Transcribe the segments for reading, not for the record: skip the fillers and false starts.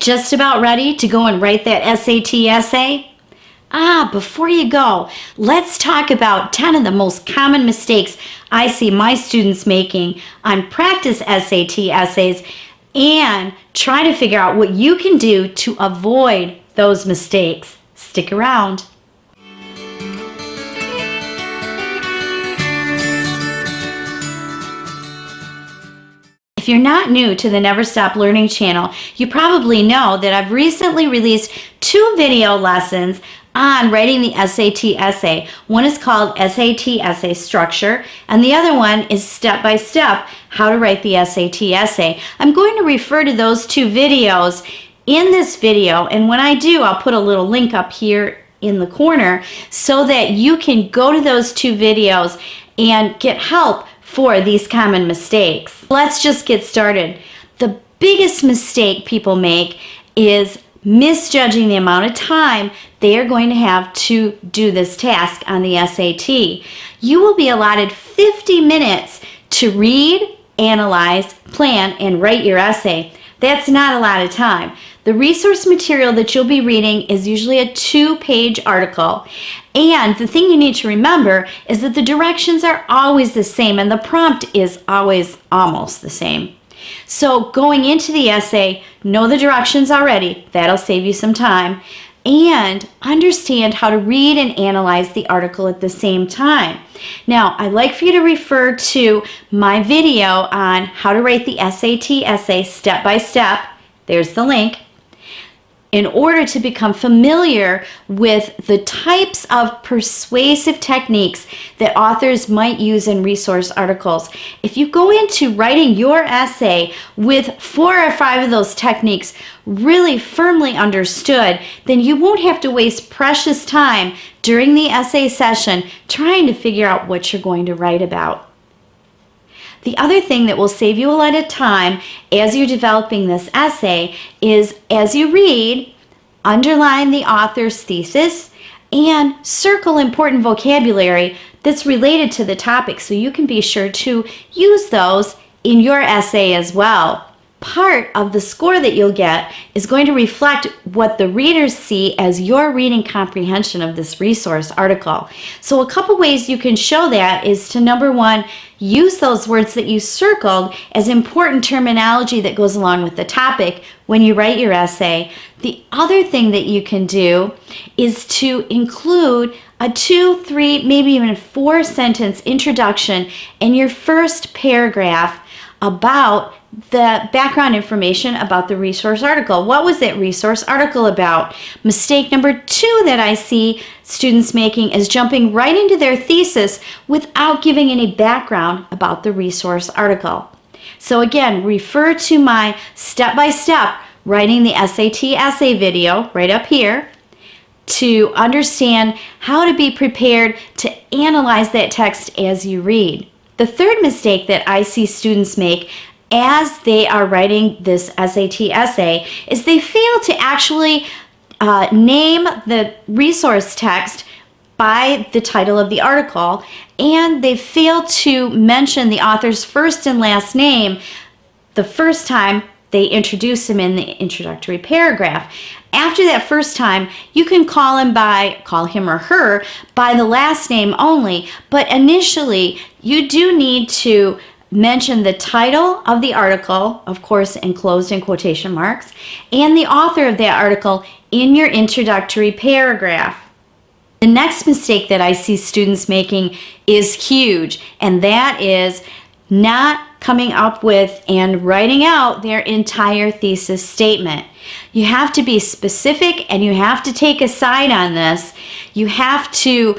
Just about ready to go and write that SAT essay? Before you go, let's talk about 10 of the most common mistakes I see my students making on practice SAT essays and try to figure out what you can do to avoid those mistakes. Stick around. If you're not new to the Never Stop Learning channel, you probably know that I've recently released 2 video lessons on writing the SAT essay. One is called SAT Essay Structure, and the other one is step-by-step how to write the SAT essay. I'm going to refer to those 2 videos in this video, and when I do, I'll put a little link up here in the corner so that you can go to those 2 videos and get help for these common mistakes. Let's just get started. The biggest mistake people make is misjudging the amount of time they are going to have to do this task on the SAT. You will be allotted 50 minutes to read, analyze, plan, and write your essay. That's not a lot of time. The resource material that you'll be reading is usually a 2-page article. And the thing you need to remember is that the directions are always the same and the prompt is always almost the same. So going into the essay, know the directions already. That'll save you some time. And understand how to read and analyze the article at the same time. Now, I'd like for you to refer to my video on how to write the SAT essay step by step. There's the link. In order to become familiar with the types of persuasive techniques that authors might use in resource articles. If you go into writing your essay with 4 or 5 of those techniques really firmly understood, then you won't have to waste precious time during the essay session trying to figure out what you're going to write about. The other thing that will save you a lot of time as you're developing this essay is, as you read, underline the author's thesis and circle important vocabulary that's related to the topic so you can be sure to use those in your essay as well. Part of the score that you'll get is going to reflect what the readers see as your reading comprehension of this resource article. So a couple ways you can show that is to, number 1, use those words that you circled as important terminology that goes along with the topic when you write your essay. The other thing that you can do is to include a 2, 3, maybe even 4-sentence introduction in your first paragraph about the background information about the resource article. What was that resource article about? Mistake number 2 that I see students making is jumping right into their thesis without giving any background about the resource article. So again, refer to my step-by-step writing the SAT essay video right up here to understand how to be prepared to analyze that text as you read. The third mistake that I see students make as they are writing this SAT essay is they fail to actually name the resource text by the title of the article, and they fail to mention the author's first and last name the first time they introduce him in the introductory paragraph. After that first time, you can call him or her by the last name only, but initially you do need to mention the title of the article, of course enclosed in quotation marks, and the author of that article in your introductory paragraph. The next mistake that I see students making is huge, and that is not coming up with and writing out their entire thesis statement. You have to be specific and you have to take a side on this. You have to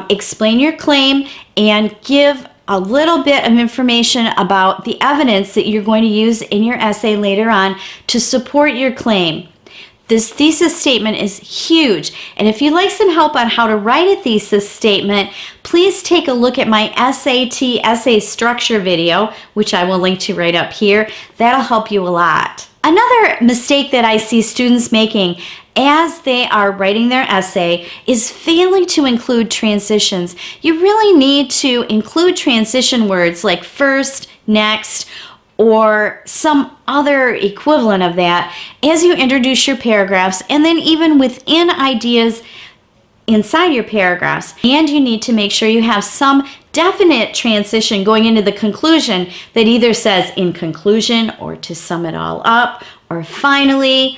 explain your claim and give a little bit of information about the evidence that you're going to use in your essay later on to support your claim. This thesis statement is huge, and if you'd like some help on how to write a thesis statement, please take a look at my SAT essay structure video, which I will link to right up here. That'll help you a lot. Another mistake that I see students making as they are writing their essay is failing to include transitions. You really need to include transition words like first, next, or some other equivalent of that as you introduce your paragraphs, and then even within ideas inside your paragraphs. And you need to make sure you have some definite transition going into the conclusion that either says in conclusion or to sum it all up or finally.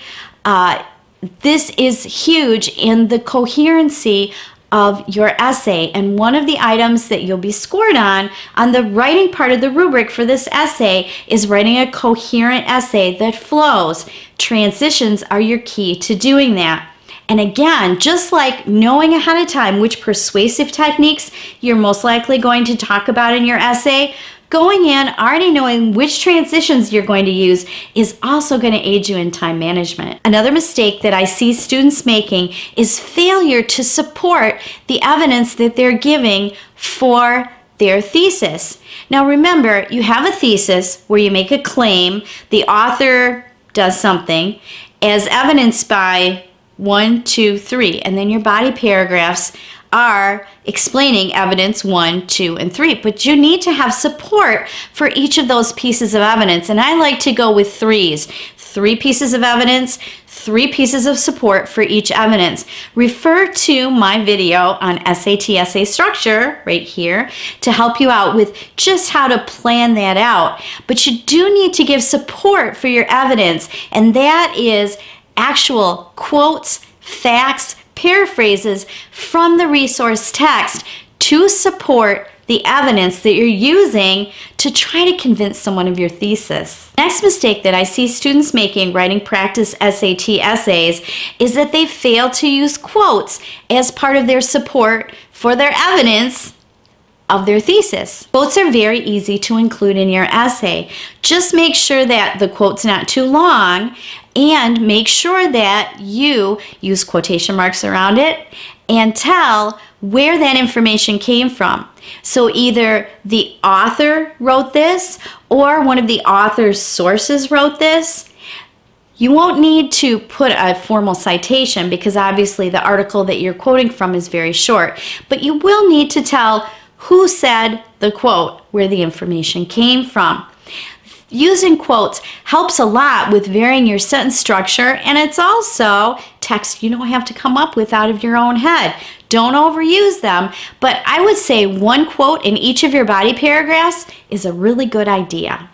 This is huge in the coherency of your essay, and one of the items that you'll be scored on the writing part of the rubric for this essay is writing a coherent essay that flows. Transitions are your key to doing that. And again, just like knowing ahead of time which persuasive techniques you're most likely going to talk about in your essay, going in already knowing which transitions you're going to use is also going to aid you in time management. Another mistake that I see students making is failure to support the evidence that they're giving for their thesis. Now remember, you have a thesis where you make a claim, the author does something, as evidenced by 1, 2, 3, and then your body paragraphs are explaining evidence 1, 2, and 3. But you need to have support for each of those pieces of evidence. And I like to go with threes. 3 pieces of evidence, 3 pieces of support for each evidence. Refer to my video on SAT essay structure right here to help you out with just how to plan that out. But you do need to give support for your evidence, and that is actual quotes, facts, paraphrases from the resource text to support the evidence that you're using to try to convince someone of your thesis. Next mistake that I see students making writing practice SAT essays is that they fail to use quotes as part of their support for their evidence of their thesis. Quotes are very easy to include in your essay. Just make sure that the quote's not too long, and make sure that you use quotation marks around it and tell where that information came from. So either the author wrote this or one of the author's sources wrote this. You won't need to put a formal citation because obviously the article that you're quoting from is very short, but you will need to tell who said the quote, where the information came from. Using quotes helps a lot with varying your sentence structure, and it's also text you don't have to come up with out of your own head. Don't overuse them, but I would say 1 quote in each of your body paragraphs is a really good idea.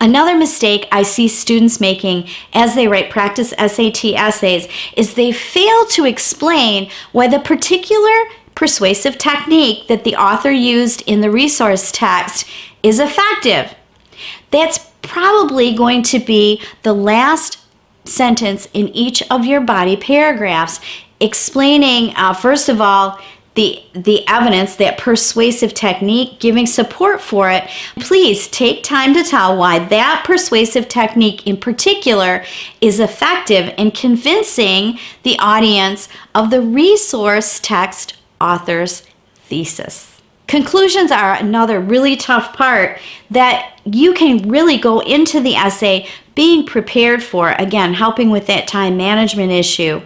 Another mistake I see students making as they write practice SAT essays is they fail to explain why the particular persuasive technique that the author used in the resource text is effective. That's probably going to be the last sentence in each of your body paragraphs, explaining, first of all, the evidence, that persuasive technique, giving support for it. Please take time to tell why that persuasive technique in particular is effective in convincing the audience of the resource text author's thesis. Conclusions are another really tough part that you can really go into the essay being prepared for, again, helping with that time management issue.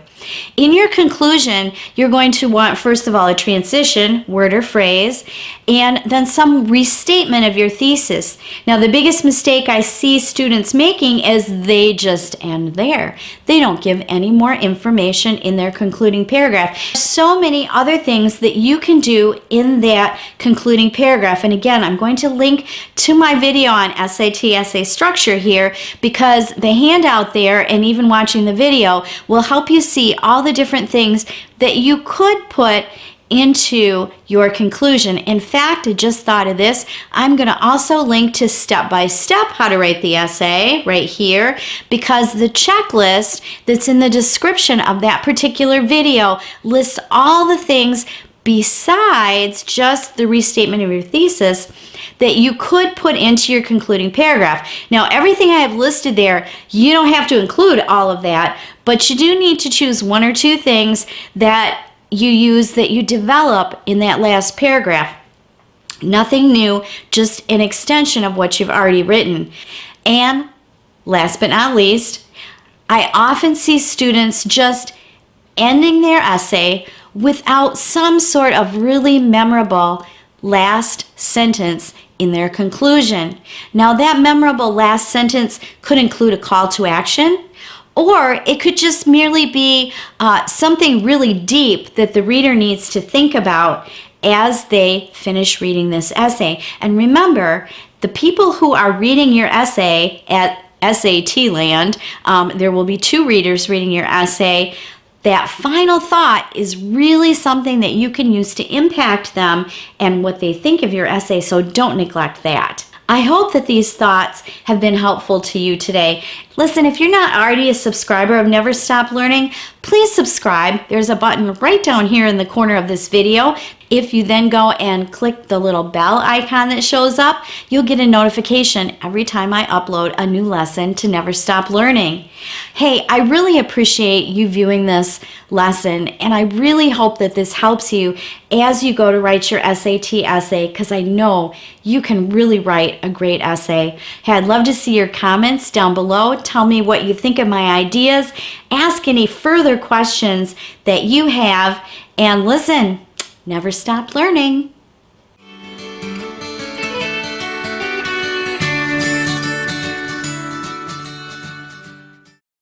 In your conclusion, you're going to want, first of all, a transition, word or phrase, and then some restatement of your thesis. Now, the biggest mistake I see students making is they just end there. They don't give any more information in their concluding paragraph. So many other things that you can do in that concluding paragraph. And again, I'm going to link to my video on SAT essay structure here because the handout there and even watching the video will help you see all the different things that you could put into your conclusion. In fact, I just thought of this. I'm going to also link to step-by-step how to write the essay right here because the checklist that's in the description of that particular video lists all the things besides just the restatement of your thesis that you could put into your concluding paragraph. Now, everything I have listed there, you don't have to include all of that, but you do need to choose 1 or 2 things that you use, that you develop in that last paragraph. Nothing new, just an extension of what you've already written. And last but not least, I often see students just ending their essay without some sort of really memorable last sentence in their conclusion. Now, that memorable last sentence could include a call to action, or it could just merely be something really deep that the reader needs to think about as they finish reading this essay. And remember, the people who are reading your essay at SAT land, there will be 2 readers reading your essay. That final thought is really something that you can use to impact them and what they think of your essay, so don't neglect that. I hope that these thoughts have been helpful to you today. Listen, if you're not already a subscriber of Never Stop Learning, please subscribe. There's a button right down here in the corner of this video. If you then go and click the little bell icon that shows up, you'll get a notification every time I upload a new lesson to Never Stop Learning. Hey, I really appreciate you viewing this lesson, and I really hope that this helps you as you go to write your SAT essay, because I know you can really write a great essay. Hey, I'd love to see your comments down below. Tell me what you think of my ideas. Ask any further questions that you have, and listen, never stop learning.